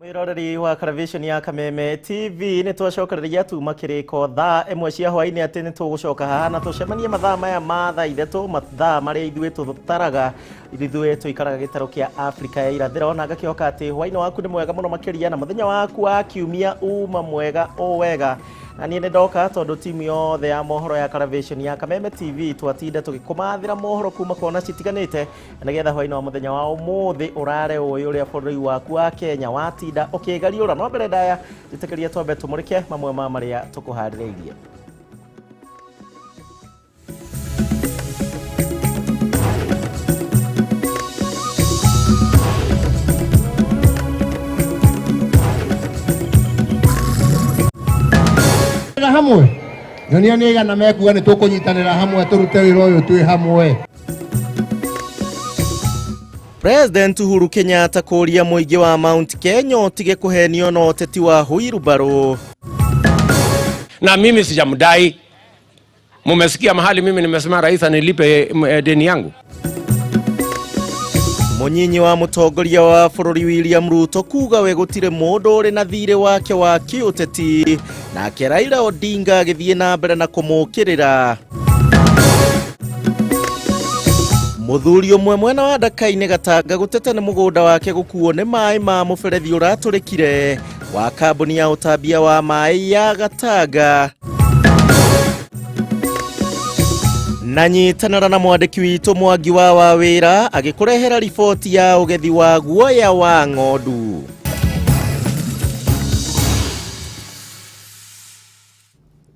Mwiroreri wa television ya Kameme TV ni twacokereria tuma kiriko thaa imwe cia hwaini ati ni tugucoka haha na tucemanie mathaa maya ma thaa ithatũ mathaa maria ithuĩ tũtaraga ithuĩ tũikaraga gĩtaro kĩa Afrika ya irathĩro na ngakĩoka ati hwaini waku nĩ mwega mũno makĩria na mũthenya waku wa kiumia uma mwega o wega na niĩ nĩ ndoka tondũ timu yothe ya mohoro ya television ya Kameme TV twatinda tũgĩkũmathĩra mohoro kuma kona citiganĩte na nĩgetha hwaini wa mũthenya wa ũmũthĩ ũrare ũyũ ũrĩa bũrũri waku wa Kenya watinda ũkĩgariũra no mbere ndaya njĩtĩkĩria twambe tũmũrĩke mamwe ma marĩa tũkũharĩrĩirie. hamwe nyonia nĩ igana mekuga nĩ tũkũnyitanĩra hamwe tũrute wĩra ũyũ twĩ hamwe. President Uhuru Kenyatta Kuria mũingĩ wa Mount Kenya utige kuhenio na ũteti wa Huirubaro. Na mimi sijamdai. Mumesikia mahali mimi nimesema rais anilipe deni yangu. Munyinyi wa mutongoria wa bũrũri William Ruto kuga we gũtirĩ mũndũ ũrĩ na thirĩ wake wa kĩũteti nake Raila Odinga agĩthiĩ na mbere na kũmũkĩrĩra. Mũthuri ũmwe mwena wa Dakaine Gatanga gũteta nĩ mũgũnda wake gũkuo nĩ maĩ ma mũberethi ũratũrĩkire wa kambuni ya ũtambia wa maĩ ya Gatanga. Na nyitanĩra na mwandĩki witũ Mwangi wa Wawĩra agĩkũrehera riboti ya ũgethi wa guoya wa ng'ondu.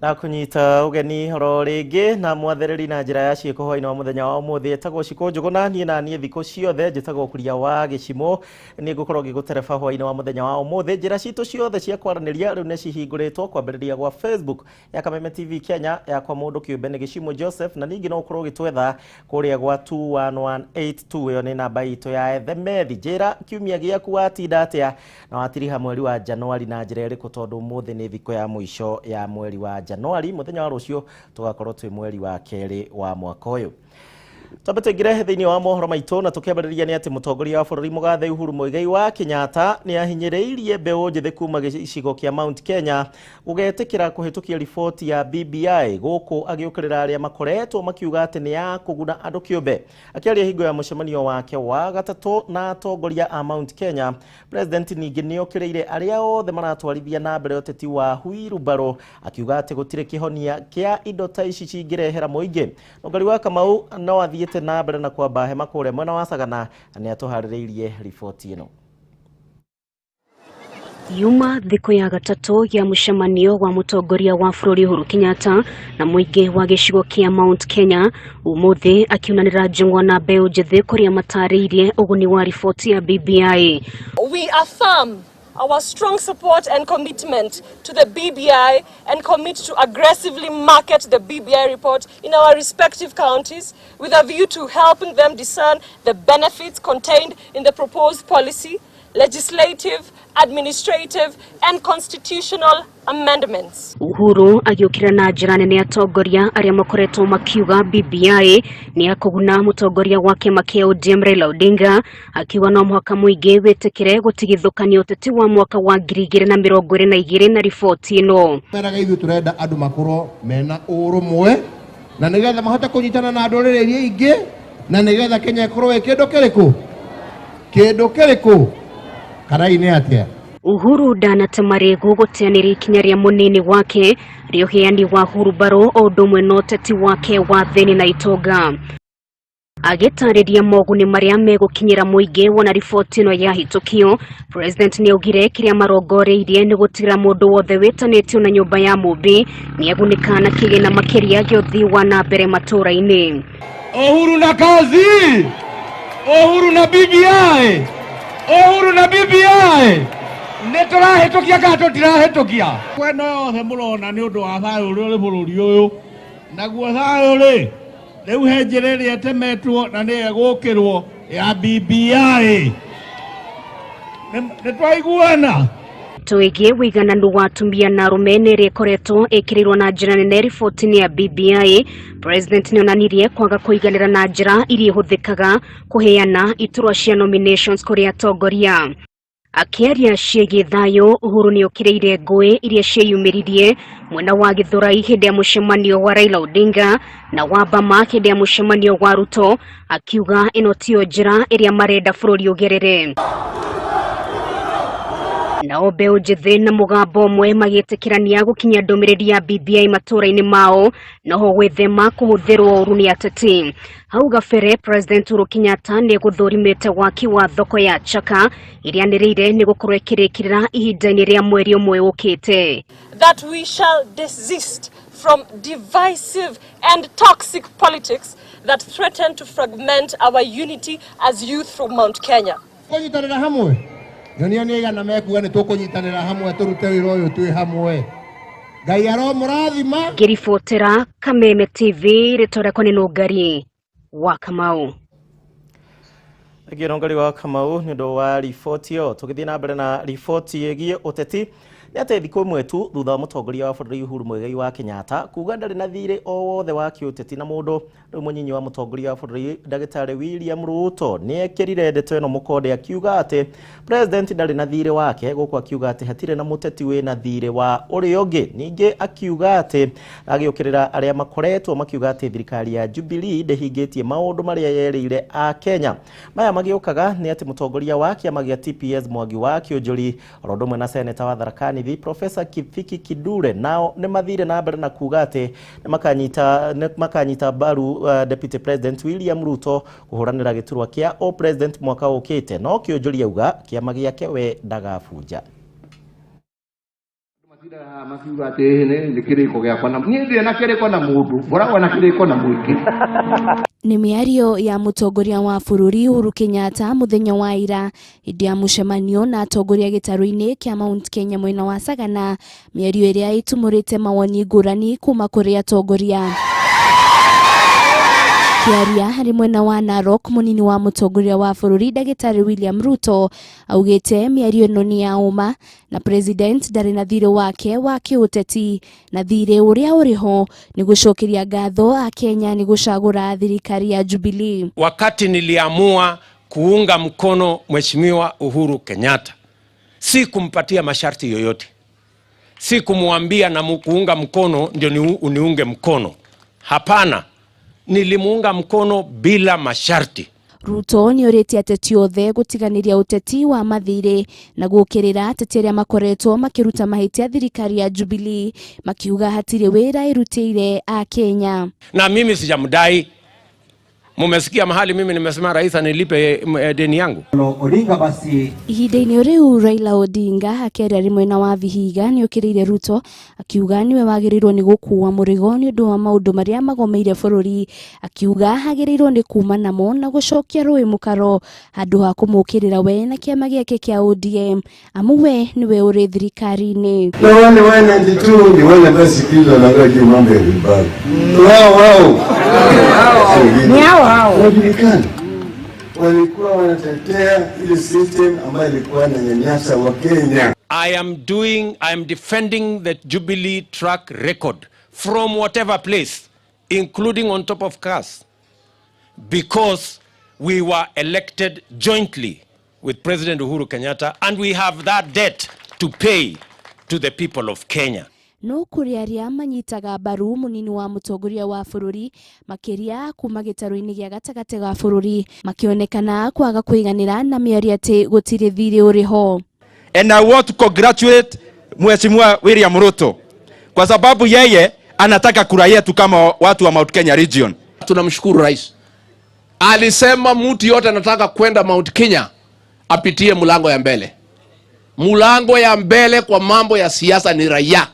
Na kunyita ugeni horo rĩngĩ na mwathereri na njĩra ya ciĩko hwainĩ wa mũthenya wa ũmũthĩ etagwo Cikũ Njũgũna niĩ thikũ ciothe njĩtagwo Kuria wa Gichimu nĩ ngũkorwo ngĩgũtereba hwainĩ wa mũthenya wa ũmũthĩ. Njĩra citũ ciothe cia kwaranĩria rĩu nĩ cihingũrĩtwo kwambĩrĩria gwa Facebook ya Kameme TV Kenya yakwa mũndũ kĩũmbe nĩ Gichimu Joseph na ningĩ no ũkorwo ũgĩtwetha kũrĩa gwa 21182 ĩyo nĩ namba itũ ya ethemethi. Njĩra kiumia gĩaku watinda atĩa na watiriha mweri wa Januari na njĩra ĩrĩkũ tondũ ũmũthĩ nĩ thikũ ya mũico ya mweri wa Januari muthenya wa rũciũ tugakorwo twĩ mweri wa kerĩ wa mwaka ũyũ. Twambe tũingĩre thĩinĩ wa mohoro maitũ na tũkĩambĩrĩria nĩ atĩ mũtongoria wa bũrũri mũgathe Uhuru Muigai wa Kenyatta nĩ ahinyĩrĩirie mbeũ njĩthĩ kuma gĩcigo kĩa Mount Kenya gũgetĩkĩra kũhĩtũkia riboti ya BBI gũkũ agĩũkĩrĩra arĩa makoretwo makiuga atĩ nĩ ya kũguna andũ kĩũmbe. Akĩaria hingo ya mũcemanio wake wa gatatũ na atongoria a Mount Kenya, President ningĩ nĩ okĩrĩire arĩa othe maratwarithia na mbere ũteti wa Huirubaro akiuga atĩ gũtirĩ kĩhonia kĩa indo ta ici cingĩrehera mũingĩ. Nongari wa Kamau no athiĩte na mbere na kwamba hema kũrĩa mwena wa Sagana nĩ atũharĩrĩirie riboti ĩno. Yuma thikũ ya gatatũ ya mũcemanio wa mũtongoria wa bũrũri Uhuru Kenyatta na mũingĩ wa gĩcigo kĩa Mount Kenya ũmũthĩ akiunanĩra njung'wa na mbeũ njĩthĩ kũrĩa matarĩirie ũguni wa riboti ya BBI. We affirm our strong support and commitment to the BBI and commit to aggressively market the BBI report in our respective counties with a view to helping them discern the benefits contained in the proposed policy, legislative, administrative and constitutional amendments. Uhuru agiũkĩra na njĩra nene atongoria arĩa makoretwo makiuga BBI nĩ ya kũguna mũtongoria wa kĩama kĩa ODM Raila Odinga akiuga no mũhaka mũingĩ wĩtĩkĩre gũtigithũkania ũteti wa mwaka wa 2022 na riboti ĩno. Meraga ithuĩ tũrenda andũ makorwo mena ũrũmwe na nĩgetha mahote kũnyitana na ndũrĩrĩ iria ingĩ na nĩgetha Kenya ĩkorwo kĩndũ kĩrĩkũ karainĩ atĩa. Uhuru ndanate marĩgũ gũteanĩria ikinya rĩa mũnini wake rĩa ũheani wa Huirubaro o ũndũ ũmwe na ũteti wake wa thĩni na itonga. Agĩtarĩria moguni marĩa megũkinyĩra mũingĩ wona riboti ĩno ya hĩtũkio, President nĩ augire kĩrĩa marongoreirie nĩ gũtigĩra mũndũ wothe wĩtanĩtio na nyũmba ya mũmbi nĩ agunĩka na kĩgĩna makĩria gĩa ũthii wa na mbere matũũra-inĩ. Uhuru na kazi, Uhuru na BBI, Uhuru na BBI nĩtũrahĩtũkia kana tũtirahĩtũkia. Kwena yothe mũrona nĩ ũndũ wa thayũ ũrĩa ũrĩ bũrũri ũyũ, naguo thayũ rĩ rĩu he njĩra ĩrĩa ĩtemetwo na nĩ ĩgũkĩrwo ya BBI. Nĩtwaiguana Tuigie wigananu wa atumia na arũme nĩ ĩkoretwo ĩkĩrĩirwo na njĩra nene riboti-inĩ ya BBI. President nĩ onanirie kwaga kũiganĩra na njĩra iria ihũthĩkaga kũheana iturwa cia nominations kũrĩ atongoria. Akiaria ciĩgiĩ thayũ, Uhuru nĩ okireire ngũĩ iria ciĩyumĩririe mwena wa Gĩthũrai hĩndĩ ya mũcemanio wa Raila Odinga na wa Bama hĩndĩ ya mũcemanio wa Ruto, akiuga ĩno tiyo njĩra ĩrĩa marenda bũrũri ũgerere. Nao mbeũ njĩthĩ na mũgambo ũmwe magĩtĩkĩrania gũkinyia ndũmĩrĩri ya BBI matũũra-inĩ mao, noho gwĩthema kũhũthĩrwo ũru nĩ ateti. Hau gabere President Uhuru Kenyatta nĩ gũthũrimĩte waki wa thoko ya Chaka ĩrĩa anĩrĩire nĩ gũkorwo ĩkĩrĩkĩrĩra ihinda-inĩ rĩa mweri ũmwe ũkĩte. That we shall desist from divisive and toxic politics that threaten to fragment our unity as youth from Mount Kenya. Kũnyitanĩra hamwe. Nyonia nĩ igana mekuga nĩ tũkũnyitanĩra hamwe tũrute wĩra ũyũ twĩ hamwe. Ngai aromũrathima. Ngĩribotera Kameme TV rĩtũreko nĩ Nũngari wa Kamau. Nũngari wa Kamau nĩ ũndũ wa riboti ĩyo. Tũgĩthiĩ na mbere na riboti ĩgiĩ ũteti. Nĩ atĩ thikũ ĩmwe tu thutha wa mũtongoria wa bũrũri Uhuru Muigai wa Kenyatta kuga ndarĩ na thirĩ o wothe wa kĩũteti na mũndũ, rĩu mũnyinyi wa mũtongoria wa bũrũri Ndagĩtarĩ William Ruto nĩ ekĩrire ndeto ĩno mũkonde akiuga atĩ president ndarĩ na thirĩ wake, gũkũ akiuga atĩ hatirĩ na mũteti wĩ na thirĩ wa ũrĩa ũngĩ. Ningĩ akiuga atĩ agĩũkĩrĩra arĩa makoretwo makiuga atĩ thirikari ya Jubilee ndĩhingĩtie maũndũ marĩa yerĩire a Kenya. Maya magĩũkaga nĩ atĩ mũtongoria wa kĩama gĩa TPS Mwangi wa Kĩũnjũri oro ũndũ ũmwe na seneta wa Tharaka Nithi Professor Kifiki Kidure nao nĩ mathire na mbere na kuga atĩ nĩ makanyita mbaru Deputy President William Ruto kũhũranĩra gĩturwa kĩa o president mwaka ũkĩte, no Kĩũnjũri auga kĩama gĩake we ndagabunja. Makiuga atĩ nĩ kĩrĩko gĩakwa na niĩ ndirĩ na kĩrĩko na mũndũ, ngoragwo na kĩrĩko na mũingĩ. Nĩ mĩario ya mũtongoria wa bũrũri Uhuru Kenyatta mũthenya wa ira hĩndĩ ya mũcemanio na atongoria gĩtarũ-inĩ kĩa Mount Kenya mwena wa Sagana, mĩario ĩrĩa itumũrĩte mawoni ngũrani kuma kũrĩ atongoria. Kiaria harĩ mwena wa Narok, mũnini wa mũtongoria wa bũrũri Ndagĩtarĩ William Ruto augĩte mĩario ĩno nĩ ya ũma na president ndarĩ na thirĩ wake wa kĩũteti, na thirĩ ũrĩa ũrĩho nĩ gũcokeria ngatho a Kenya nĩ gũcagũra thirikari ya Jubilee. Wakati niliamua kuunga mkono Mheshimiwa Uhuru Kenyatta, si kumpatia masharti yoyote, si kumwambia na kuunga mkono ndio uniunge mkono. Hapana, nilimuunga mkono bila masharti. Ruto nĩ orĩtie ateti othe gũtiganĩria ũteti wa mathirĩ na gũkĩrĩra ateti arĩa makoretwo makĩruta mahĩtia thirikari ya Jubilee, makiuga hatirĩ wĩra ĩrutĩire a Kenya. Na mimi sijamdai. Mumesikia mahali mimi nimesema rais anilipe deni yangu. Odinga basi. Ihinda-inĩ rĩu Raila Odinga akĩaria arĩ mwena wa Vihiga nĩ okĩrĩire Ruto akiuga niwe wagĩrĩirwo nĩ gũkuua mũrigo nĩ ũndũ wa maũndũ marĩa magomeire bũrũri, akiuga hagĩrĩirwo nĩ kuma namo na gũcokia rũĩ mũkaro handũ ha kũmũkĩrĩra we na kĩama gĩake kĩa ODM, amu we niwe ũrĩ thirikari-inĩ. Na wale wa 92 ni wale masikiliza na gaji mambo ya vibali. Wajulikana walikuwa wanatetea ile system ambayo ilikuwa na nyanyasa wa Kenya. I am defending the Jubilee track record from whatever place, including on top of cars, because we were elected jointly with President Uhuru Kenyatta and we have that debt to pay to the people of Kenya. No kũrĩ arĩa manyitaga mbaru mũnini wa mũtongoria wa bũrũri makĩria kuma gĩtarũ-inĩ gĩa gatagatĩ ga bũrũri makĩonekana kwaga kũiganĩra na mĩario atĩ gũtirĩ thirĩ ũrĩho. And I want to congratulate Mheshimiwa William Ruto kwa sababu yeye anataka kura yetu kama watu wa Mount Kenya region. Tunamshukuru rais. Alisema mtu yote anataka kwenda Mount Kenya apitie mlango ya mbele. Mlango ya mbele kwa mambo ya siasa ni raia.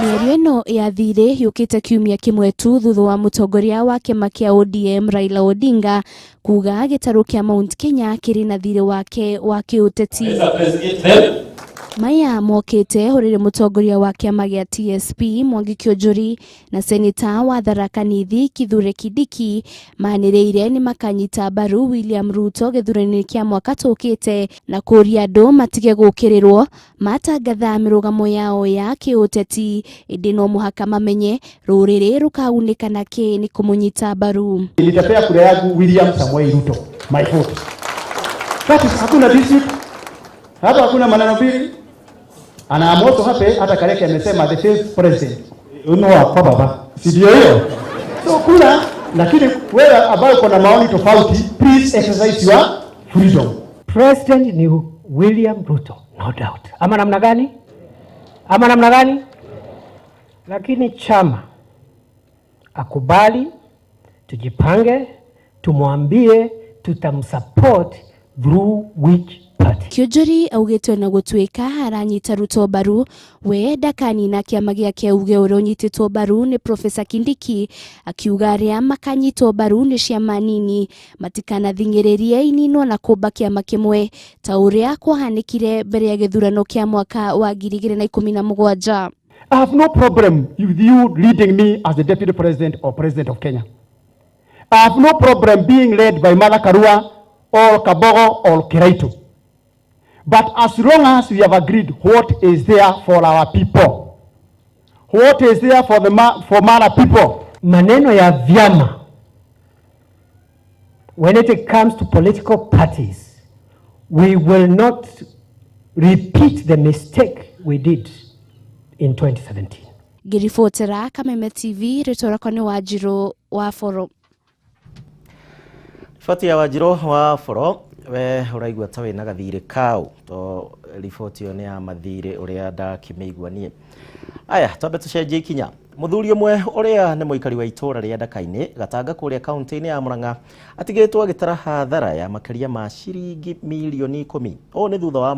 Mĩario ĩno ya thirĩ yũkĩte kiumia kĩmwe tu thutha wa mũtongoria wa kĩama kĩa ODM Raila Odinga kuga gĩtarũ kĩa Mount Kenya kĩrĩ na thirĩ wake wa kĩũteti. Maya mokĩte hũrĩrĩ mũtongoria wa kĩama gĩa TSP Mwangi Kĩũnjũri na seneta wa Tharaka Nithi Kithure Kindiki manĩrĩire nĩ makanyita mbaru William Ruto gĩthurano-inĩ kĩa mwaka tũkĩte na kũria andũ matige gũkĩrĩrwo matangatha mĩrũgamo yao ya kĩũteti, ĩndĩ no mũhaka mamenye rũrĩrĩ rũkaunĩka nakĩ nĩ kũmũnyita mbaru. Nilitapea kura yangu William Samoei Ruto, my vote. That is, hakuna dispute. Hapa hakuna maneno mbili. And I'm also happy hata Kareke amesema the fifth president. Kwa baba. Sidio hiyo? So kuna, lakini wewe ambao uko na maoni tofauti, please exercise your freedom. President ni William Ruto, no doubt. Ama namna gani? Ama namna gani? Lakini chama akubali, tujipange, tumwambie tutamsupport through which party. Kionjori augĩtwo na gũtuĩka aranyita Ruto mbaru, we ndakanina kĩama gĩake uge ũrĩa ũnyitĩtwo mbaru nĩ Profesa Kindiki, akiuga arĩa makanyitwo mbaru nĩ ciama nini matikanathing'ĩrĩrie ininwo na kũmba kĩama kĩmwe ta ũrĩa kwahanĩkire mbere ya gĩthurano kĩa mwaka wa 2017. I have no problem with you leading me as the deputy president or president of Kenya. I have no problem being led by Martha Karua or Kabogo or Kiraitu. But as long as we have agreed what is there for our people, what is there for for Mara people. Maneno ya vyama, when it comes to political parties, we will not repeat the mistake we did in 2017. Ngĩribotera Kameme TV, rĩtwa rĩakwa nĩ Wanjirũ wa Foro. Riboti ya Wanjirũ wa Foro, we ũraigua ta wĩna gathirĩ kau, to riboti ĩyo nĩ ya mathirĩ ũrĩa ndakĩmĩigua niĩ. Aya, twambe tũcenjie ikinya. Mũthuri ũmwe ũrĩa nĩ mũikari wa itũũra rĩa Ndakainĩ Gatanga kũrĩa kaunti-inĩ ya Murang'a atigĩtwo agĩtara hathara ya makĩria ma ciringi milioni 10. Ũũ nĩ thutha wa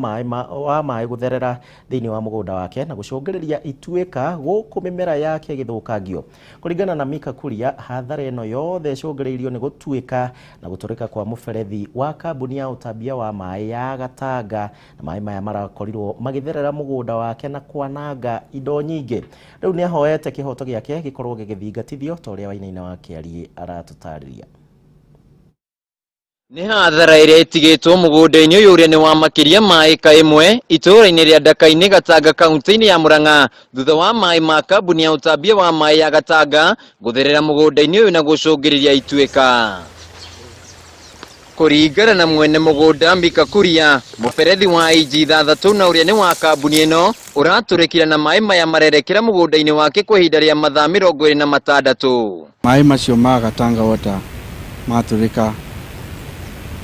maĩ gũtherera thĩinĩ wa mũgũnda wake na gũcũngĩrĩria ituĩka gũkũ mĩmera yake ĩgĩthũkangio. Kũringana na Kuria, hathara ĩno yothe ĩcũngĩrĩirio nĩ gũtuĩka na gũtũrĩka kwa mũberethi wa kambuni ya ũtambia wa maĩ ya Gatanga, na maĩ maya marakorirwo magĩtherera mũgũnda wake na kwananga indo nyingĩ. Rĩu nĩ ahoete kĩhoto gĩake gĩkorwo gĩgĩthingatithio ta ũrĩa Wainaina wa Kĩarie aratũtarĩria. Nĩ hathara ĩrĩa ĩtigĩtwo mũgũnda-inĩ ũyũ ũrĩa nĩ wa makĩria ma ĩka ĩmwe itũũra-inĩ rĩa Ndakainĩ Gatanga kaunti-inĩ ya Murang'a thutha wa maĩ ma kambuni ya ũtambia wa maĩ ya Gatanga gũtherera mũgũnda-inĩ ũyũ na gũcũngĩrĩria ituĩka. Kũringana na mwene mũgũnda Kuria, mũberethi wa inji 6 na ũrĩa nĩ wa kambuni ĩno ũratũrĩkira na maĩ maya marerekera mũgũnda-inĩ wake kwa ihinda rĩa mathaa 26. Maĩ macio ma Gatanga Water matũrĩka.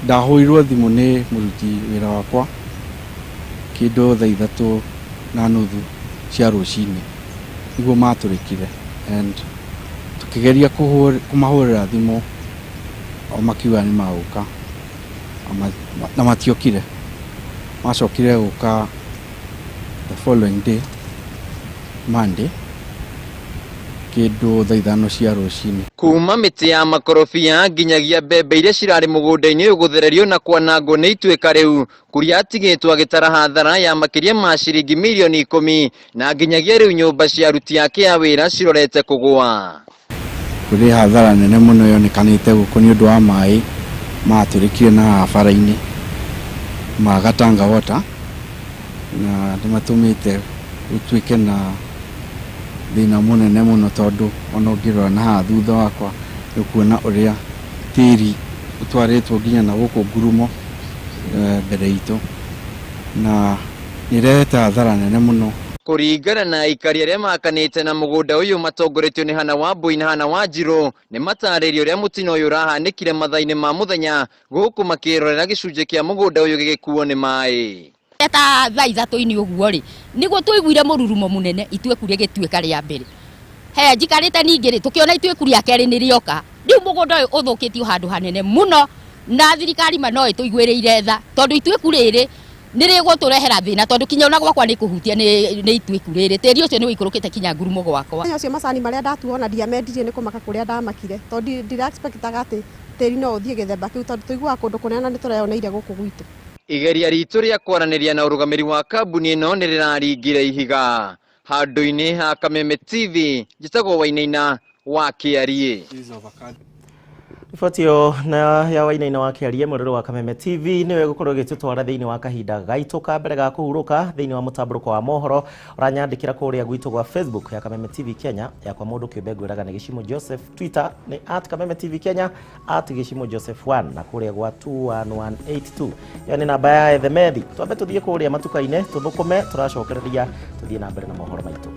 Ndahũrirwo thimũ nĩ mũruti wĩra wakwa kĩndũ thaa 3:30 cia rũcinĩ nĩguo matũrĩkire, and tukĩgeria kũmahũrĩra thimũ o makiuga nĩ magũka na matiokire. Macokire gũka the following day, Monday, kĩndũ thaa 5 cia rũcinĩ. Kuma mĩtĩ ya makorobia nginyagia mbembe iria cirarĩ mũgũnda-inĩ ũyũ gũthererio na kwanangwo nĩ ituĩka rĩu, Kuria atigĩtwo agĩtara hathara ya makĩria ma ciringi milioni 10 na nginyagia rĩu nyũmba cia aruti yake ya wĩra cirorete kũgũa. Kũrĩ hathara nene mũno yonekanĩte gũkũ nĩ ũndũ wa maĩ matũrĩkire na bara-inĩ ma Gatanga Water, na nĩmatũmĩte gũtuĩke na thĩna mũnene mũno, tondũ ona ũngĩrora na haha thutha wakwa nĩkuona ũrĩa tĩri ũtwarĩtwo nginya na gũkũ ngurumo mbere itũ, na nĩrehete hathara nene mũno. Kũringana na aikari arĩa makanĩte na mũgũnda ũyũ matongoretio nĩ Hana Wambui na Hana Wanjirũ, nĩ matarĩrio ũrĩa mũtino ũyũ ũrahanĩkire mathaa-inĩ ma mũthenya gũkũ makĩrorera gĩcunjĩ kĩa mũgũnda ũyũ gĩgĩkuo nĩ maĩ. Eta thaa 3 ũguo rĩ nĩguo tũiguire mũrurumo mũnene ituĩku rĩgĩtuĩka rĩa mbere. He njikarĩte ningĩ rĩ tũkĩona ituĩku rĩa kerĩ nĩ rĩoka. Rĩu mũgũnda ũyũ ũthũkĩtio handũ hanene mũno, na thirikari no ĩtũiguĩrĩire tha, tondũ ituĩku rĩrĩ nĩ rĩgũtũrehera thĩna, tondũ kinya ona gwakwa nĩ kũhutia nĩ ituĩku rĩrĩ. Tĩri ũcio nĩ wĩikũrũkĩte kinya ngurumo gwakwa. Acio macani marĩa ndatuona ndiamendirie nĩ kũmaka kũrĩa ndamakire, tondũ ndira-expectaga atĩ tĩri no ũthiĩ gĩthemba kĩu, tondũ tũiguaga kũndũ kũnene na nĩ tũreyoneire gũkũ gwitũ. Igeria ritũ rĩa kwaranĩria na ũrũgamĩri wa kambuni ĩno nĩ rĩraringire ihiga. Handũ-inĩ ha Kameme TV, njĩtagwo Wainaina wa Kĩarie. Ifatio na ya waina wa kiarie muriro wa Kameme TV niwe gukorwo gitutwara thiini wa kahinda gaitu ka mbere ga kuhuruka thiini wa mutamburuko wa mohoro uranyandikira kuria gwitu gwa Facebook ya Kameme TV Kenya ya kwa mundu kiumbe gwiraga ni Gichimu Joseph, Twitter ni @Kameme TV Kenya @Gichimu Joseph 1 na kuria gwa 21182 yani namba ya Ethemethi. Twambe tuthie kuria matuka-ine tuthukume turacokereria tuthie na mbere na mohoro maitu.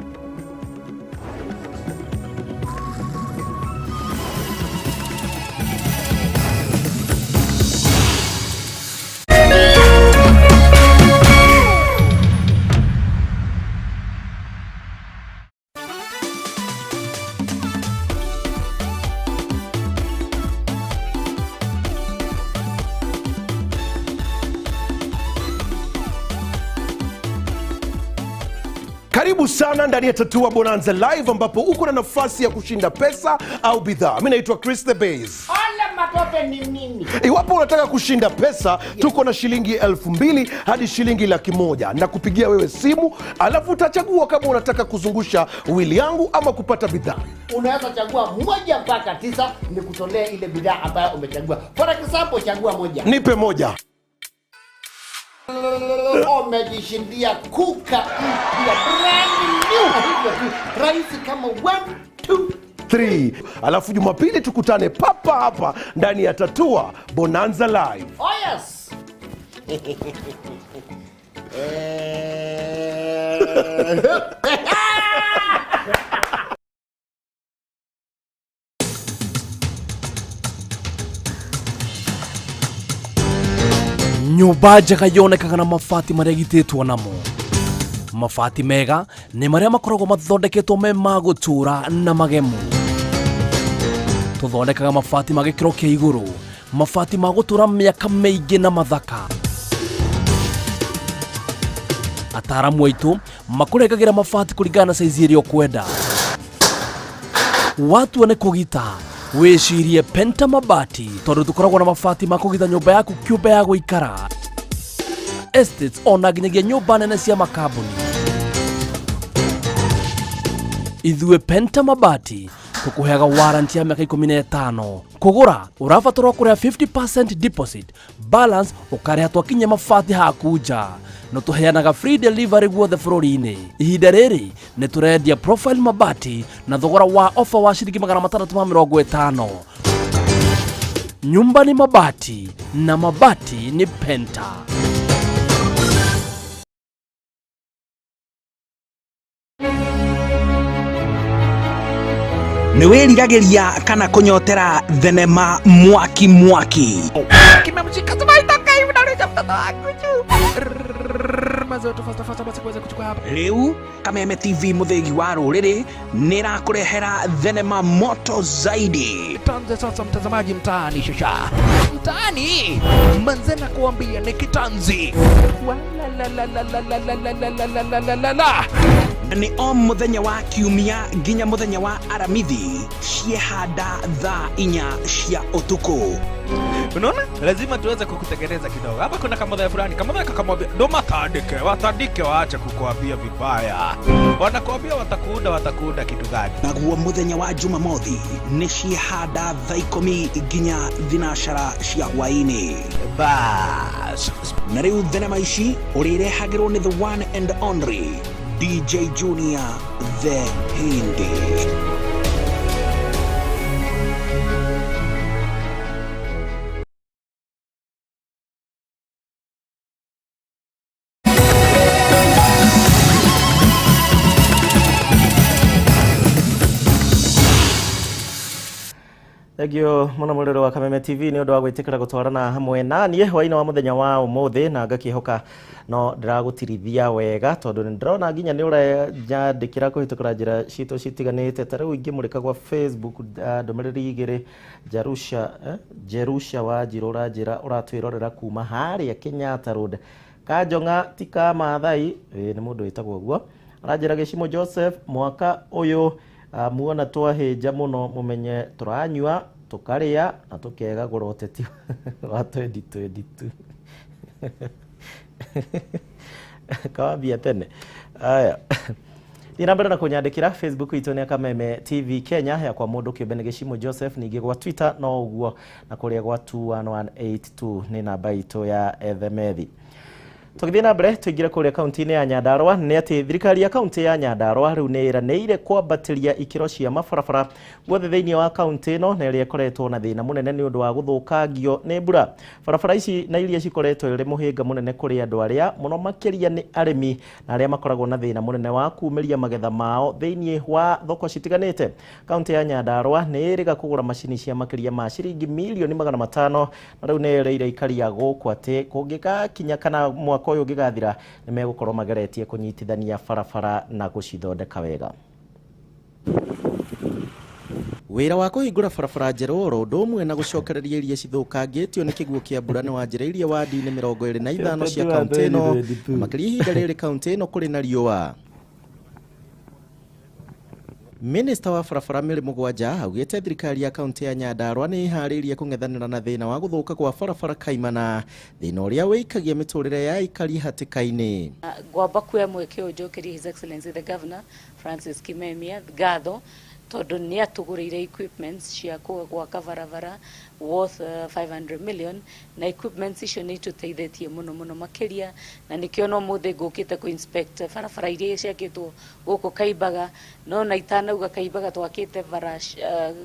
Karibu sana ndani ya Tatua Bonanza Live ambapo uko na nafasi ya kushinda pesa au bidhaa. Mimi naitwa Chris the Base. Ole matope ni nini? Iwapo unataka kushinda pesa, tuko na shilingi 2,000 hadi shilingi 100,000 na kupigia wewe simu, alafu utachagua kama unataka kuzungusha wili yangu ama kupata bidhaa. Unaweza chagua moja mpaka 9 ni kutolea ile bidhaa ambayo umechagua. For example, chagua moja. Nipe moja. Umejishindia kuka mpya brand new. Rahisi kama 1 2 3. Alafu Jumapili tukutane papa hapa ndani ya Tatua Bonanza Live. Oh yes. Nyumba njega yonekaga na mabati maria gititwo namo. Mabati mega ni maria makoragwo mathondeketwo me magutura na magemu. Tuthondekaga mabati magikiro kia iguru, mabati magutura miaka meingi na mathaka. Ataramu aitu makurengagira mabati kuringana na size iria ukwenda. Watu wane kugita wicirie Penta Mabati tondu tukoragwo na mabati makugitha nyumba yaku kiumbe ya guikara, estates ona nginyagia nyumba nene cia makambuni. Ithue Penta Mabati tukuheaga warranty ya miaka 15. Kugura urabatarwo kurea 50% deposit, balance ukareha twakinya mabati hakunja. No tuheanaga free delivery guothe bururi-ini. Ihinda riri ni turendia profile mabati na thogora wa offer wa shilingi 650. Nyumba ni mabati na mabati ni Penta. Niwiriragiria kana kunyotera thenema mwaki mwaki. Kimemshika tumaita kaimu na reja mtoto wangu. Mazoto fasta basi kuweza kuchukua hapa. Riu Kameme TV muthegi wa ruriri nirakurehera thenema moto zaidi. Tanze sasa mtazamaji mtaani shasha. Mtaani manzena kuambia ni kitanzi. La. Ni o muthenya wa kiumia nginya muthenya wa aramithi ciehanda thaa 4 cia utuku. Unaona? Lazima tuweze kukutekeleza kidogo. Hapa kuna kamodha fulani, kamodha kakamwambia ndo watandike waache kukuambia vibaya. Wanakuambia watakuunda kitu gani? Naguo muthenya wa Jumamothi ni ciehanda thaa 10 nginya thinashara cia hwaini. Bas. Na riu thenema ici urirehagirwo ni the one and only DJ Junior the Hindi. Thegio muno muriro wa Kameme TV ni undu wa gwitikira gutwarana hamwe na nie hwaina wa muthenya wa umuthi na ngakihoka no ndiragutirithia wega tondu ndirona nginya ni uranyandikira kuhitukira njira citu citiganite tariu ingi murika gwa Facebook ndumiriri igiri Jerusha wa Jirora njira uratwirorera kuma haria Kenyatta Road Kajonga tika Maathai ni mundu witagwo guo aranjira Gichimu Joseph mwaka uyu muona twahinja muno mumenye turanyua tukaria na tukega goroteti wa 2022 kawambia tene aya Thina mbere na kunyandikira Facebook itu ni Kameme TV Kenya ya kwa mundu kiũmbe Gichimu Joseph, ningi gwa Twitter no uguo na kuria gwa 21182 ni namba itu ya Ethemethi. Tugithii na mbere tuingire kuria kaunti-ini ya Nyandarua ni ati thirikari ya kaunti ya Nyandarua riu ni iraneire kwambatiria ikiro cia mabarabara guothe thiini wa kaunti ino na iria ikoretwo na thina munene ni undu wa guthukangio ni mbura. Barabara ici na iria cikoretwo iri muhinga munene kuri andu aria muno makiria ni arimi na aria makoragwo na thina munene wa kuumiria magetha mao thiini wa thoko citiganite. Kaunti ya Nyandarua ni iriga kugura macini cia makiria ma ciringi milioni 500 na riu ni ire ikaria guku ati kungigakinya kana mwaka uyu gigathira ni megukorwo mageretie kunyitithania barabara na gucithondeka wega. Wira wa kuhingura barabara njeru oro undu umwe na gucokereria iria cithukangitio ni kiguo kia mbura ni wanjiriirie wadi-ini 25 cia kaunti ino makiria ihinda riri kaunti ino kuri na riua. Minister wa barabara Mary Mugwanja augite thirikari ya kaunti ya Nyandarua ni ihariirie kung'ethanira na thina wa guthuka kwa barabara kaimana, thina uria wikagia miturire ya aikari hatikaini. Gwamba kuya mweke ujokerie His Excellency the Governor Francis Kameme gatho tondu ni atugurire equipments cia gwaka barabara worth 500 million na equipments icio ni tuteithitie muno makiria na nikio no muthe ngukite ku inspect barabara iria ciakitwo guku Kaibaga no na itanauga Kaibaga twakite bara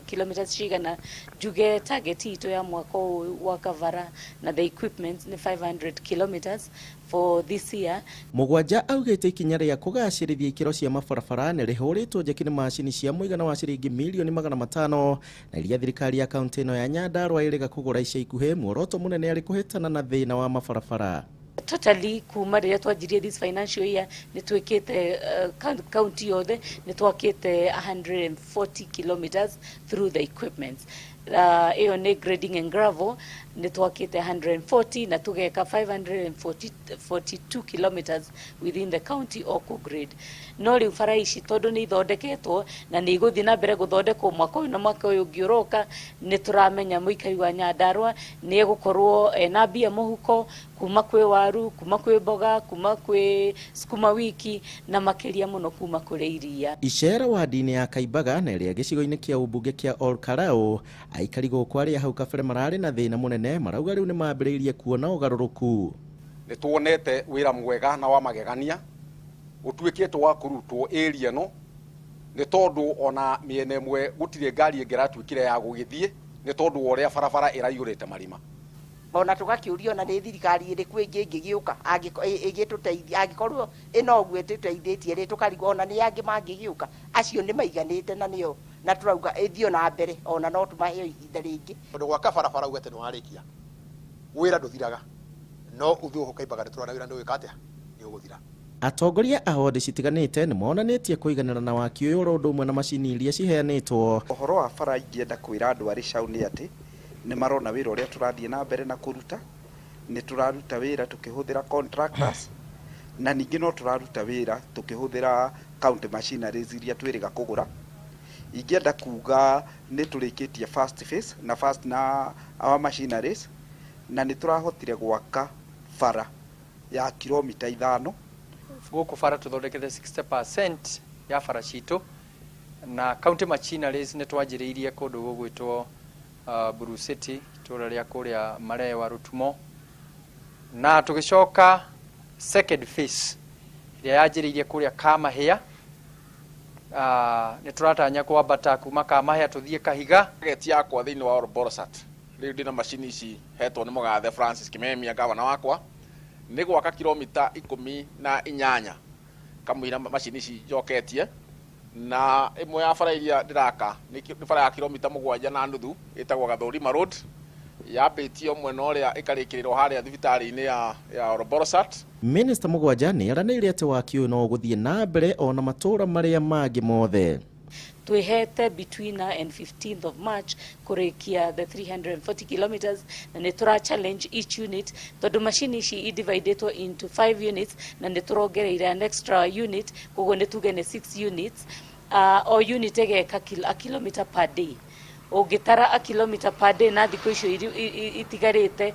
kilometers cigana juge target itu ya mwaka wa kavara na the equipments ni 500 kilometers for this year. Mugwanja augite ikinya ria kugacirithia ikiro cia mabarabara ni rihuritwo njeki ni macini cia muigana wa ciringi milioni 500 na iria thirikari ya kaunti ino ya Nyandarua iriga kugura ica ikuhe muoroto munene ari kuhitana na thina wa mabarabara. Totally kuma riria twanjirie this financial year ni twikite county yothe ni twakite 140 kilometers through the equipments. Iyo ni grading and gravel ni twakite 140 na tugeka 542 kilometers within the county oku grade. No riu bara ici tondu ni ithondeketwo na ni iguthi na mbere guthondekwo mwaka uyu na mwaka uyu ngiuroka ni turamenya muikari wa Nyandarua ni egukorwo na bia muhuko kuma kwi waru, kuma kwi mboga, kuma kwi sukuma wiki na makiria muno kuma kuri iria. Icera wadi-ini ya Kaibaga na iria gicigo-ini kia ubunge kia Olkarau aikari guku aria hau kabere marari na thina munene marauga riu ni mambiriirie kuona ugaruruku. Ni tuonete wira mwega na wa magegania utuikitwo wa kurutwo area no ni tondu ona miene imwe gutire ngari ingiratwikire ya gugithie ni tondu uria barabara iraiyurite marima. Ona tugakiurio na ni thirikari iriku ingigiuka igituteithia angikorwo ino gwe tuteithĩtie ri tukarigo ona ni yangi mangigiuka acio ni maiganite na nio na turauga ithio na mbere ona no tumahe ihinda ringi tondu gwaka barabara ugete ni warikia wira nduthiraga no uthu Kaibaga ni turona wira nduwika atia ni uguthira. Atongoria a honde citiganite ni monanitie kuiganira na waki uyu ro ndumwe na macini iria ciheanitwo. Mohoro wa bara ingienda kwira andu ari cau ni ati ni marona wira uria turathie na mbere na kuruta ni turaruta wira tukihuthira contractors na ningi no turaruta wira tukihuthira county machineries iria twiriga kugura. Ingienda kuga ni turikitie first phase na first na our machineries na ni turahotire gwaka bara ya kilomita 5 guku bara tuthondekete 60% ya bara citu na county machineries ni twanjiriirie kundu gugwitwo Buru City itura ria kuria Marewa Rutumo na tugicoka second phase iria yanjiriirie kuria Kamahia. Ni turatanya kwambata kuma Kamahia tuthie Kahiga. Geti yakwa thiini wa Orborosat riu ndina macini ici hetwo ni mugathe Francis Kameme gavana wakwa ni gwaka kilomita 18 kamwira macini ici joketie na imwe ya bara iria ndiraka ni bara ya kilomita 7.5 itagwo Gathurima Road yambitio mwena uria ikarikirirwo haria thibitari-ini ya Orborosat. Minister Mugwanja ni aranĩire ati waki uyu no guthie na mbere ona matura maria mangi mothe. Twihete between now and 15th of March kurikia the 340 kilometers na ni tura challenge each unit tondu machine ici divided into 5 units na ni turongereire an extra unit koguo ni tugene 6 units. O unit egeka a kilometer per day. Ungitara a kilometer per day na thikũ icio itigarĩte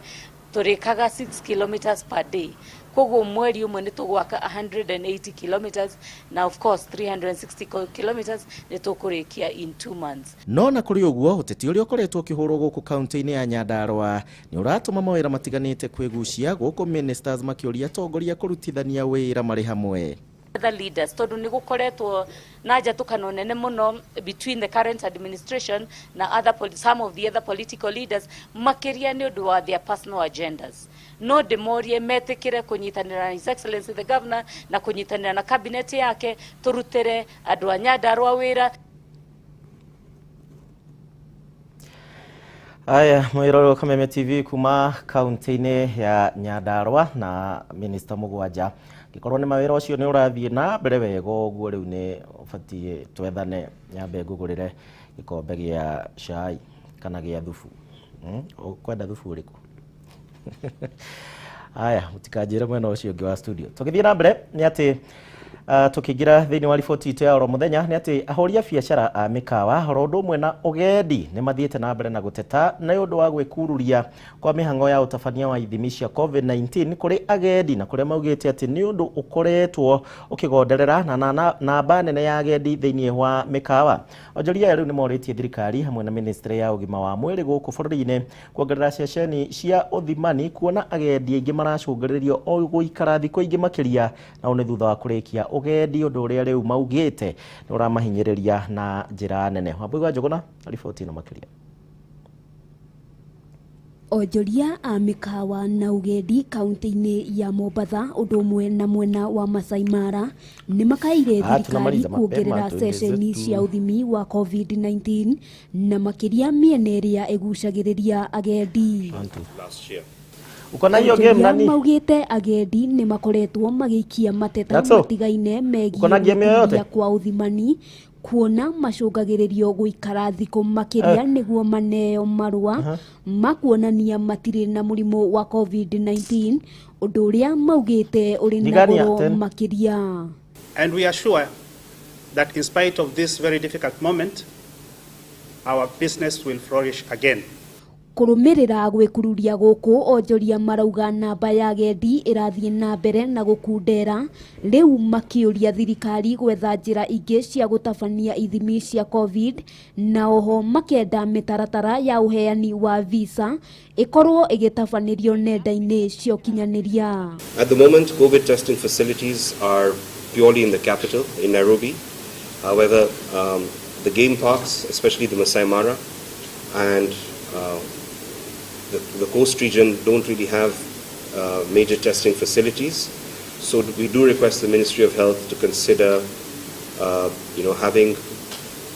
turikaga 6 kilometers per day. Kogo mweri umwe ni tugwaka 180 kilometers na of course 360 kilometers ni tukurikia in 2 months. No na kuri uguo uteti uri ukoretwo kihurwo guku county-ini ya Nyandarua ni uratuma mawira matiganite kwigucia guku ministers makiuria atongoria kurutithania wira mari hamwe. Other leaders tondu ni gukoretwo na njatũkano nene muno between the current administration na some of the other political leaders makiria ni undu wa their personal agendas. No demorie metikire kunyitanira na His Excellency the Governor na kunyitanira na cabinet yake turutere andu a Nyandarua wira. Aya, mwirorero Kameme TV kuma county-ini ya Nyandarua na minister mugwanja gikorwo ni mawira ucio ni urathie na mbere wega guo riu ni ubatie twethane nyambe ngugurire gikombe gia cai kana gia thubu ukwenda thubu uriku aya mutikanjire mwena ucio ngi wa studio tukithie na mbere ni ati tukigira thini wa riboti itu ya oro muthenya ni ati ahoria biacara a mikawa horo umwe na ugendi ni mathiete na mbere na guteta na undu wa gwikururia kwa mihango ya utabania wa ithimi cia COVID-19 kuri agendi na kuria maugite ati ni undu ukoretwo ukigonderera na namba nene ya agendi thini wa mikawa. Onjoria riu ni moritie thirikari hamwe na ministry ya ugima wa mwiri guku bururi-ini kuongerera ceceni cia uthimani kuona agendi aingi maracungiririo o guikara thiku ingi makiria na une thutha wa kurikia ugendi undu uria riu maugite ni uramahinyiriria na njira nene. Wambugwa Njuguna riboti ino makiria. Onjoria a mikawa na ugendi kaunti-ini ya Mombasa undu umwe na mwena wa Masai Mara ni makaire thirikari kuongerera ceceni cia uthimi wa COVID-19 na makiria miena iria igucagiriria agendi. Ukona hiyo game nani? Maugite agendi ni makoretwo magiikia mateta matigaine megie kwa uthimani kuona macungagiririo guikara thiku makiria niguo maneo marua makuonania matire na murimu wa COVID-19 undu uria maugite uri na goro makiria. And we are sure that in spite of this very difficult moment, our business will flourish again. Kurumirira gwikururia guku onjoria marauga namba ya agendi irathie na mbere na gukundera riu makiuria thirikari gwetha njira ingi cia gutabania ithimi cia COVID na oho makenda mitaratara ya uheani wa visa ikorwo igitabanirio nenda-ini cia ukinyaniria. At the moment, COVID testing facilities are purely in the capital, in Nairobi. However, the game parks, especially the Masai Mara and the coast region, don't really have major testing facilities. So we do request the Ministry of Health to consider having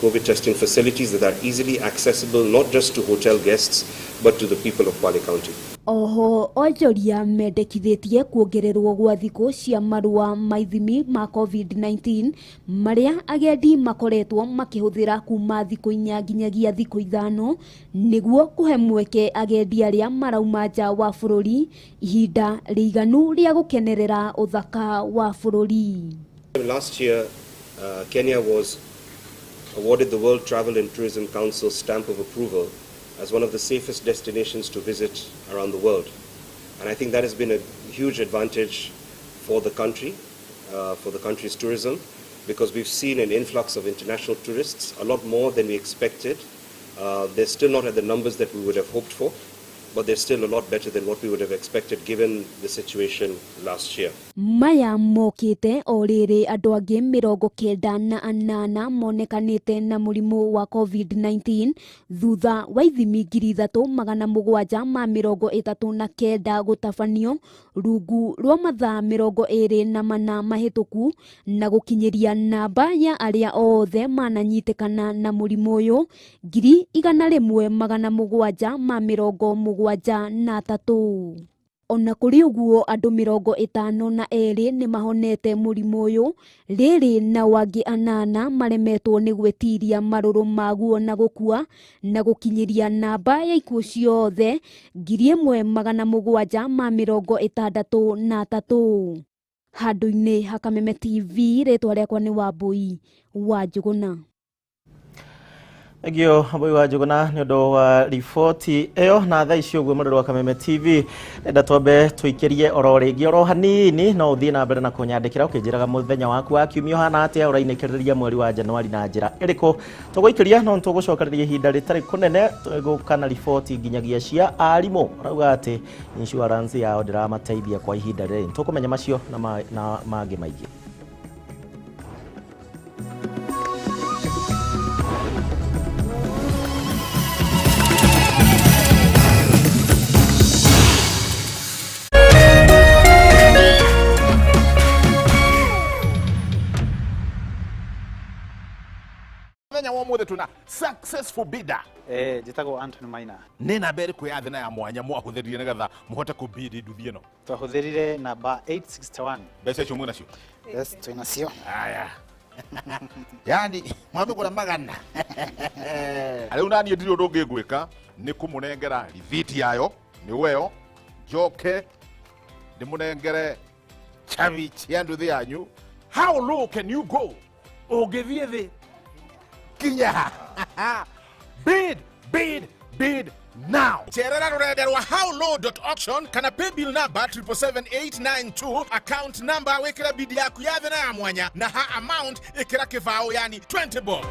COVID testing facilities that are easily accessible not just to hotel guests but to the people of Kwale County. Oho onjoria mendekithitie kuongererwo gwa thiku cia marua maithimi ma COVID-19 maria agendi makoretwo makihuthira kuma thiku 4 nginyagia thiku 5 niguo kuhe mweke agendi aria marauma nja wa bururi ihinda riiganu ria gukenerera uthaka wa bururi. Last year, Kenya was awarded the World Travel and Tourism Council stamp of approval as one of the safest destinations to visit around the world. And I think that has been a huge advantage for the country, for the country's tourism, because we've seen an influx of international tourists, a lot more than we expected. They're still not at the numbers that we would have hoped for, but they're still a lot better than what we would have expected given the situation last year. Maya mokite oriri andu angi 98 monekanite na murimu wa COVID-19 thutha wa ithimi 3,739 gutabanio rungu rwa mathaa 24 mahituku na gukinyiria namba ya aria othe mananyitikana na murimu uyu 1,773. Ona kuri uguo andu 52 ni mahonete murimu uyu riri na wangi 8 maremetwo ni gwetiria maruru maguo na gukua na gukinyiria namba ya ikuo ciothe 1,763. Handu-ini ha Kameme TV ritwa riakwa ni Wambui wa Njuguna. Egio boy wa jogona nyodo wa ripoti eyo na thaa icio gwe muriro wa Kameme TV enda twambe tuikirie ororingi oro hanini no uthie na mbere na kunyandikira ukinjiraga muthenya waku wa kiumio hana atia urainekiriria mweri wa Januari na njira iriko tuguikiria no tugucokereria ihinda ritari kunene tugukana ripoti nginyagia cia arimo rauga ati insurance yao ndiramateithia kwa ihinda riri tukumenya macio na mangi maingi. Mothe tuna successful bidder jitagwo Anthony Maina nina mbere kuyathina ya mwanya mwahuthirie nigetha muhote kubidi nduthie no twahuthirire namba 861 mbeca icio mwina cio yes twinacio aya yani mwambe kura magana ariu nani ndiri undu ngigwika ni kumunengera rithiti yayo ni weyo joke ndimunengere chavi cia nduthi yanyu. How low can you go ugithie thi kinya bid now. Cherera rurenda rwa howlow.auction kana pay bill number 77892 account number wekera bid yaku ya thina ya mwanya na ha amount ikira kivao yani 20 bob.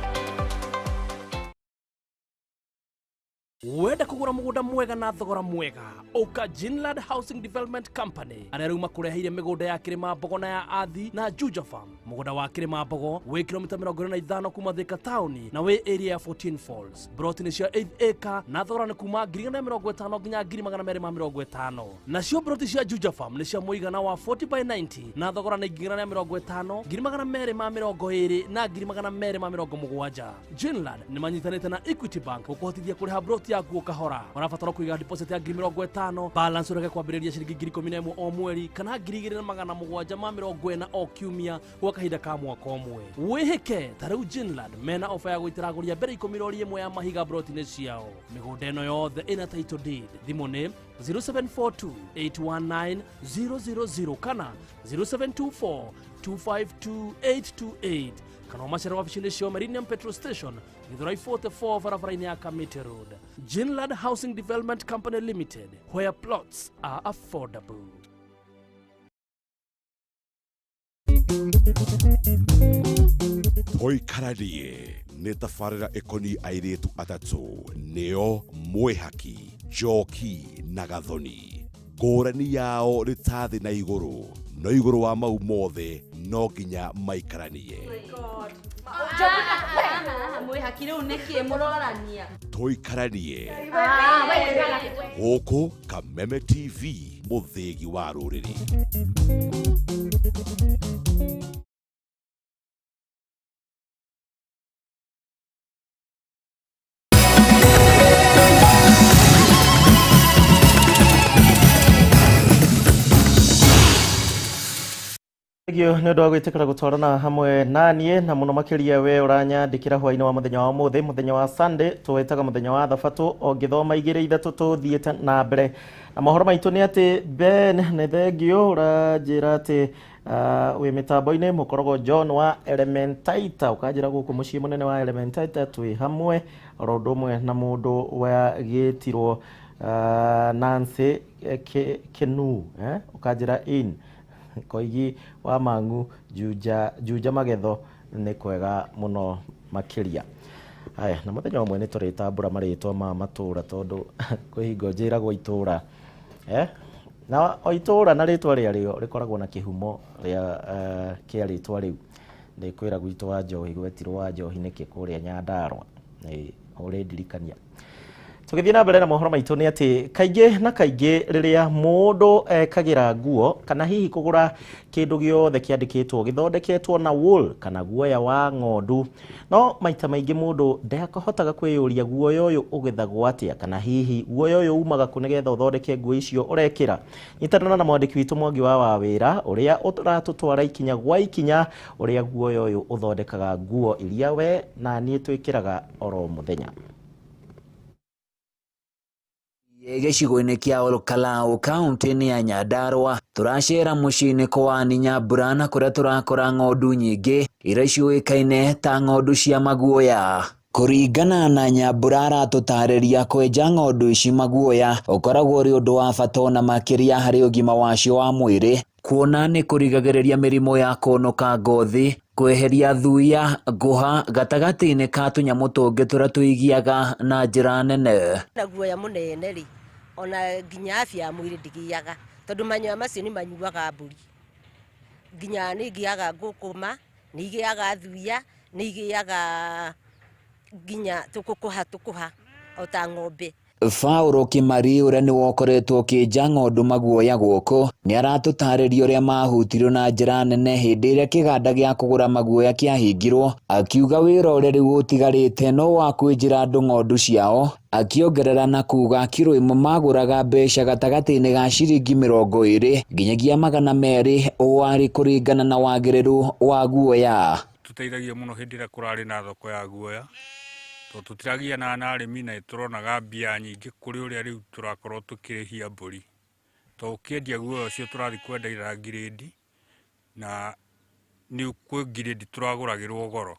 Wenda kugura mugunda mwega na thogora mwega uka Ginland Housing Development Company areruma kureheire migunda ya Kirima Mbogo na ya Athi na Juja Farm. Mugunda wa Kirima Mbogo wi kilomita 25 kuma Thika town na wi area ya 14 Falls. Broti ni cia 8 acre na thogora ni kuma 250 nginya 250. Na cio broti cia Juja Farm ni cia muigana wa 40 by 90 na thogora ni 250, 220 na 270. Ginland ni manyitanite na Equity Bank ukuhotithia kuriha broti yaku ukahora. Wanafatara kuiga deposit ya 50, balance ureke kwambiriria ciringi 11 o mweri kana 2,740 o kiumia gwa kahinda ka mwaka umwe. Wihike tarau Ginland mena ofa ya gwitira aguria mbere 11 ya mahiga broti-ini ciao. Migunda ino yothe ina title deed. Thimu ni 0742 819 000 kana 0724 252 828 kana macera wabici-ini cio Meridian Petrol Station Githurai 44 barabara-ini ya Kamete Road. Ginland Housing Development Company Limited, where plots are affordable. Toikararie nĩ tabarĩra ĩkoniĩ airĩtu atatũ nĩo Mwĩhaki, Njoki na Gathoni. Ngũrani yao nĩ ta thĩ na igũrũ, no igũrũ wa mau mothe no nginya maikaranie. Mwĩhaki rĩu nĩkĩ mũrorania? Toikaranie gũkũ Kameme TV, mũthĩgi wa rũrĩrĩ. Egio nĩ ũndũ wa gwĩtĩkĩra gũtwarana hamwe naniĩ na mũno makĩria we ũranyandĩkĩra hwainĩ wa mũthenya wa ũmũthĩ, mũthenya wa Sunday tũwĩtaga mũthenya wa Thabatũ o ngĩthoma 2-3 tũthiĩte na mbere. Na mohoro maitũ nĩ atĩ Ben nĩ thengio ũranjĩra atĩ wĩ mĩtambo-inĩ mũkorogo John wa Elementaita ũkanjĩra gũkũ mũciĩ mũnene wa Elementaita twĩ hamwe oro ũndũ ũmwe na mũndũ wagĩtirwo Nancy Kenu ũkanjĩra in Koigi wa Mangu Juja Magetho nĩ kwega mũno makĩria. Haya na mũthenya ũmwe nĩ tũrĩtambũra marĩtwa ma matũra tondũ kwĩhingo njĩragwo itũra na o itũra na rĩtwa rĩarĩo rĩkoragwo na kĩhumo kĩa rĩtwa rĩu. Nĩ kwĩra gwitũ wa Njohi gwetirwo wa Njohi nĩkĩ kũrĩa Nyandarua ũrĩ ndirikania. Tũgĩthiĩ na mbere na mohoro maitũ nĩ atĩ kaingĩ na kaingĩ rĩrĩa mũndũ ekagĩra nguo kana hihi kũgũra kĩndũ gĩothe kĩandĩkĩtwo gĩthondeketwo na wool kana guoya wa ng'ondu, no maita maingĩ mũndũ ndakũhotaga kwĩyũria guoya ũyũ ũgethagwo atĩa kana hihi guoya ũyũ umaga kũ nĩgetha ũthondeke nguo icio ũrekĩra. Nyitanana na mwandĩki witũ Mwangi wa Wawĩra ũrĩa ũratũtwara ikinya gwa ikinya ũrĩa guoya ũyũ ũthondekaga nguo iria we na niĩ twĩkĩraga oro mũthenya. Gĩcigo-inĩ kĩa Olkalau kaunti-inĩ ya Nyandarua turacera mũciĩ-inĩ kwa Nyambura kũrĩa turakora ng'ondu nyingĩ iria ciũĩkaine ta ng'ondu cia maguoya. Kuringana na Nyambura aratũtarĩria kwenja ng'ondu ici maguoya ũkoragwo ũrĩ ũndũ wa bata na makĩria harĩ ũgima wacio wa mwĩrĩ, kuona nĩ kũrigagĩrĩria mĩrimũ ya kũnũka ngothi, kweheria thuya, ngũha gatagatĩ-inĩ ka tũnyamũ tũngĩ tũrĩa tũigiaga na njĩra nene. Na guoya mũnene rĩ, ona nginya afya ya mwĩrĩ ndĩgĩaga, tondũ manyoya macio nĩ manyuaga mbũri, nginya nĩ igĩaga ngũkũma, nĩ igĩaga thuya, nĩ igĩaga nginya tũkũha o ta ng'ombe. Faũrũ Kĩmari ũrĩa nĩ wokoretwo kĩnja ng'ondu maguoya gũkũ nĩ aratũtarĩria ũrĩa mahutirio na njĩra nene hĩndĩ ĩrĩa kĩganda gĩa kũgũra maguoya kĩahingirwo, akiuga wĩra ũrĩa rĩu ũtigarĩte no wa kwĩnjĩra andũ ng'ondu ciao, akiongerera na kuga kiro ĩmwe magũraga mbeca gatagatĩ-inĩ ga ciringi 20 nginyagia 200 warĩ kũringana na wagĩrĩru wa guoya. Tũteithagia mũno hĩndĩ ĩrĩa kũrarĩ na thoko ya guoya, tũtiragia na arĩmi na tũronaga mbia nyingĩ kũrĩ ũrĩa rĩu tũrakorwo tũkĩrĩhia mbũri. Tũkĩendia guoya ũcio tũrathiĩ kwendagira ngirĩndi, na nĩ kwĩ ngirĩndi tũragũragĩrwo goro.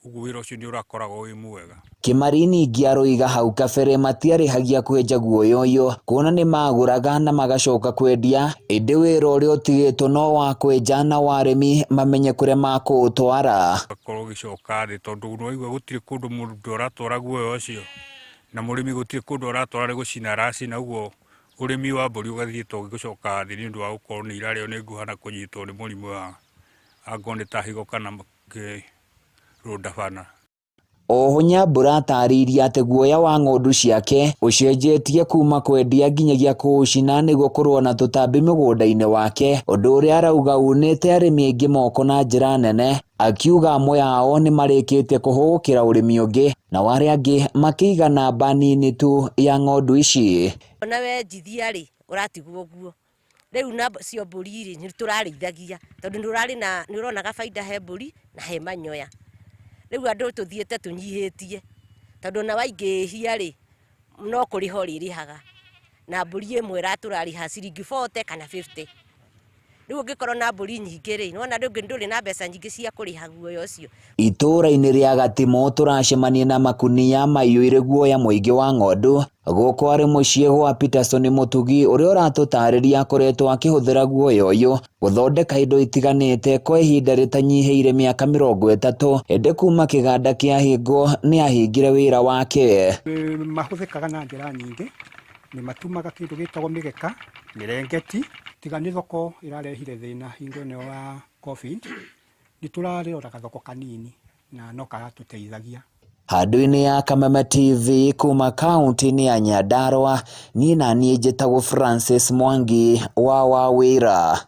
Ũguo wĩra ũcio nĩ ũrakoragwo wĩ mwega. Kĩmari ningĩ aroiga hau kabere matiarĩhagia kwenja guoya ũyũ, kuona nĩ magũraga na magacoka kwendia, ĩndĩ wĩra ũrĩa ũtigĩtwo no wa kwenja na arĩmi mamenye kũrĩa makũũtwara. Gakorwo gĩcoka thĩ tondũ nĩwaigua gũtirĩ kũndũ mũndũ aratwara guoya ũcio, na mũrĩmi gũtirĩ kũndũ aratwara nĩ gũcina aracina, ũguo ũrĩmi wa mbũri ũgathiĩte ũgĩcoka thĩ nĩ ũndũ wa gũkorwo nĩ irarĩo nĩ ngũha na kũnyitwo nĩ mũrimũ wa angorwo nĩ ta higo kana rũndabana. Oho Nyambura atarĩirie atĩ guoya wa ng'ondu ciake ũcenjetie kuma kwendia nginyagia kũũcina nĩguo kũrũa na tũtambi mũgũnda-inĩ wake, ũndũ ũrĩa arauga unĩte arĩmi aingĩ moko na njĩra nene, akiuga amwe ao nĩ marĩkĩtie kũhũgũkĩra ũrĩmi ũngĩ na arĩa angĩ makĩiga namba nini tu ya ng'ondu ici. Ona wenjithia rĩ ũratigwo ũguo, rĩu na cio mbũri rĩ nĩ tũrarĩithagia tondũ nĩ ũronaga baida he mbũri na he manyoya. Rĩu andũ tũthiĩte tũnyihĩtie tondũ na waingĩhia rĩ no kũrĩha ũrĩrĩhaga, na mbũri ĩmwe ĩratũrarĩha ciringi 40 kana 50. Rĩu ũngĩkorwo na mbũri nyingĩ rĩ nĩwona rĩngĩ ndũrĩ na mbeca nyingĩ cia kũrĩha guoya ũcio. Itũũra-inĩ rĩa Gatimo tũracemania na makunia maiyũire guoya mũingĩ wa ng'ondu, gũkũ arĩ mũciĩ gwa Peterson Mũtugi ũrĩa ũratũtarĩria akoretwo akĩhũthĩra guoya ũyũ gũthondeka indo itiganĩte kwa ihinda rĩtanyihĩire mĩaka 30, ĩndĩ kuma kĩganda kĩahingwo nĩ ahingire wĩra wake. Mahũthĩkaga na njĩra nyingĩ, nĩ matumaga kĩndũ gĩtagwo mĩgeka, mĩrengeti, tiga nĩ thoko ĩrarehire thĩna hingo-inĩ wa COVID, nĩ tũrarĩroraga thoko kanini na no karatũteithagia. Handũ-inĩ ya Kameme TV kuma kaunti-inĩ ya Nyandarua, niĩ na niĩ njĩtagwo Francis Mwangi wa wĩra.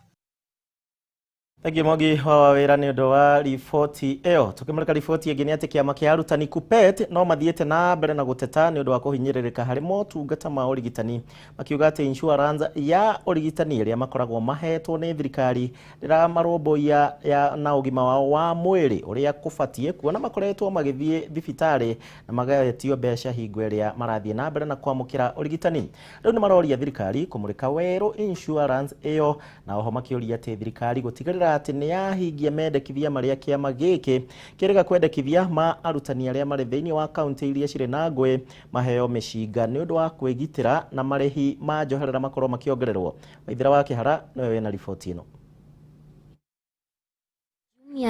Thangi Mwangi wa wĩra nĩ ũndũ wa riboti ĩyo. Tukĩmũrĩka riboti ĩngĩ nĩ atĩ kĩama kĩa arutani KUPPET no mathiĩte na mbere na gũteta nĩ ũndũ wa kũhinyĩrĩrĩka harĩ motungata ma ũrigitani, makiuga atĩ insurance ya ũrigitani ĩrĩa makoragwo mahetwo nĩ thirikari ndĩramarũmbũiya na ũgima wao wa mwĩrĩ ũrĩa kũbatiĩ, kuona makoretwo magĩthiĩ thibitarĩ na magetio mbeca hingo ĩrĩa marathiĩ na mbere na kwamũkĩra ũrigitani. Rĩu nĩ maroria thirikari kũmũrĩka werũ insurance ĩyo, na oho makĩũria atĩ thirikari gũtigĩrĩra atĩ nĩ yahingia mendekithia marĩa kĩama gĩkĩ kĩrĩga kwendekithia ma arutani arĩa marĩ thĩinĩ wa kaunti iria cirĩ na ngũĩ maheo mĩcinga nĩ ũndũ wa kwĩgitĩra na marĩhi ma njoherera makorwo makĩongererwo. Waithĩra wa Kĩhara nĩwe wĩna riboti ĩno.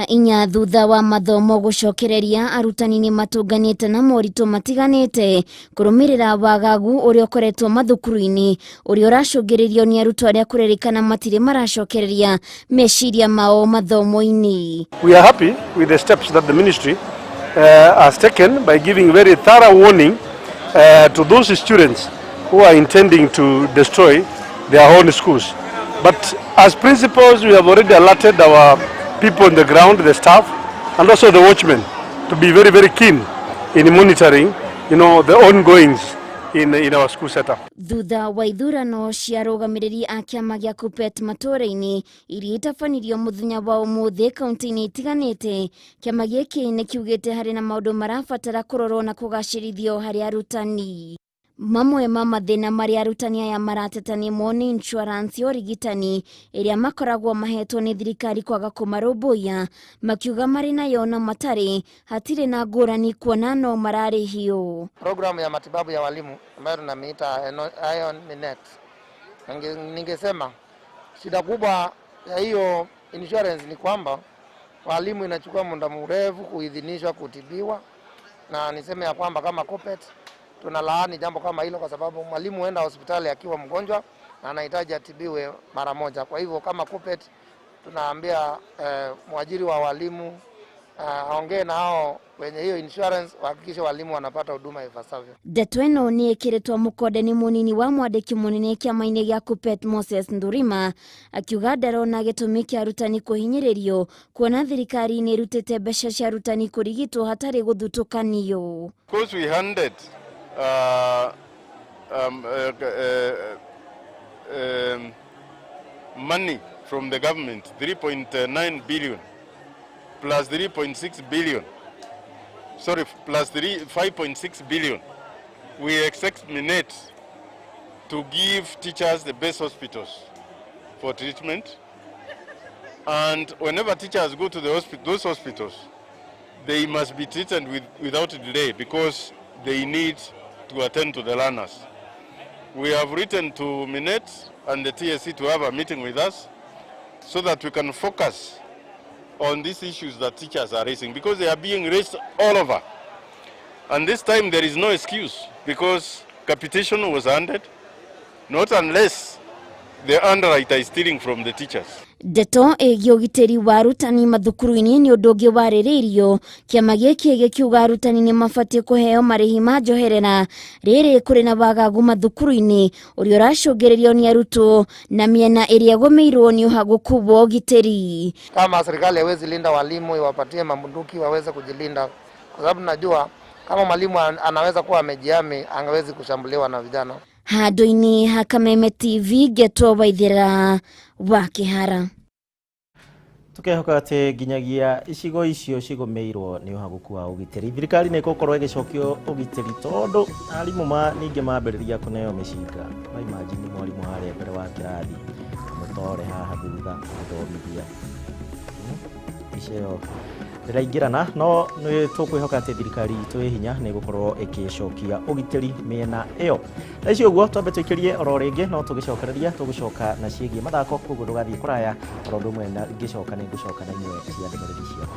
Inya thutha wa mathomo gũcokereria arutani nĩ matũnganĩte na moritũ matiganĩte kũrũmĩrĩra wagagu ũrĩa ũkoretwo mathukuru-inĩ ũrĩa ũracũngĩrĩrio nĩ arutwo arĩa kũrerĩkana matirĩ maracokereria meciria mao mathomo-inĩ. We are happy with the steps that the ministry has taken by giving very thorough warning to those students who are intending to destroy their own schools. But as principals, we have already alerted our people on the ground, the staff, and also the watchmen to be very, very keen in monitoring, the ongoings in our school setup. Thutha wa ithurano cia arũgamĩrĩri a kĩama gĩa KUPPET matũũra-inĩ iria itabanirio mũthenya wa ũmũthĩ kaunti-inĩ itiganĩte, kĩama gĩkĩ nĩ kiugĩte harĩ na maũndũ marabatara kũrorwo na kũgacĩrithio harĩ arutani. Mamwe ma mathina maria arutani aya maratetania mo ni insurance ya urigitani iria makoragwo mahetwo ni thirikari kwaga kumarũmbũiya, makiuga marĩ nayo na matari hatirĩ na ngũrani kuona no mararĩhio. Programu ya matibabu ya walimu ambayo tunamiita Ion Net. Ningesema shida kubwa ya hiyo insurance ni kwamba walimu inachukua muda mrefu kuidhinishwa kutibiwa, na niseme ya kwamba kama corporate tunalaani jambo kama hilo, kwa sababu mwalimu huenda hospitali akiwa mgonjwa na anahitaji atibiwe mara moja. Kwa hivyo kama corporate tunaambia mwajiri wa walimu aongee na hao wenye hiyo insurance wahakikishe walimu wanapata huduma ifasavyo. Ndeto ĩno nĩ ĩkĩrĩtwo mũkonde-inĩ mũnini wa mwandĩki mũnene kĩama-inĩ gĩa KUPPET Moses Ndurima, akiuga ndarona gĩtũmi kĩa arutani kũhinyĩrĩrio kuona thirikari nĩ ĩrutĩte mbeca cia arutani kũrigitwo hatarĩ gũthutũkanio. Because we handed money from the government, 3.9 billion plus 3.6 billion, sorry, plus 5.6 billion. We expect Minet to give teachers the best hospitals for treatment, and whenever teachers go to those hospitals, they must be treated without delay because they need to attend to the learners. We have written to Minet and the TSC to have a meeting with us so that we can focus on these issues that teachers are raising, because they are being raised all over. And this time there is no excuse, because capitation was handed, not unless the underwriter is stealing from the teachers. Ndeto ĩgiĩ ũgitĩri wa arutani mathukuru-inĩ nĩ ũndũ ũngĩ warĩrĩirio, kĩama gĩkĩ gĩkiuga arutani nĩ mabatiĩ kũheo marĩhi ma njoherera rĩrĩ kũrĩ na wagagu mathukuru-inĩ ũrĩa ũracũngĩrĩrio nĩ arutwo na mĩena ĩrĩa ĩgũmĩirwo nĩ ũhagũku wa ũgitĩri. Kama serikali haiwezi linda walimu, iwapatie mabunduki waweze kujilinda, kwa sababu najua kama mwalimu anaweza kuwa amejihami angewezi kushambuliwa na vijana. Handũ-inĩ ha Kameme TV Getwo Waithĩra wa Kĩhara. Tukehoka atĩ nginyagia icigo icio cigũmĩirwo nĩ ũhagũku wa ũgitĩri, thirikari nĩ ĩgũkorwo ĩgĩcokio ũgitĩri tondũ arimũ ningĩ mambĩrĩria kũneo mĩcinga. No imagine mwarimũ harĩa mbere wa kĩrathi mũtore haha thutha gũthomithia icio ndĩraingĩrana, no nĩ tũkwĩhoka atĩ thirikari itũ ĩ hinya nĩ ĩgũkorwo ĩgĩcokia ũgitĩri mĩena ĩyo. Na icio ũguo twambe tũikĩrie oro rĩngĩ, no tũgĩcokereria tũgũcoka na ciĩgiĩ mathako, koguo ndũgathiĩ kũraya, oro ũndũ ũmwe ngĩcoka nĩ ngũcoka na imwe cia ndũmĩrĩri ciao.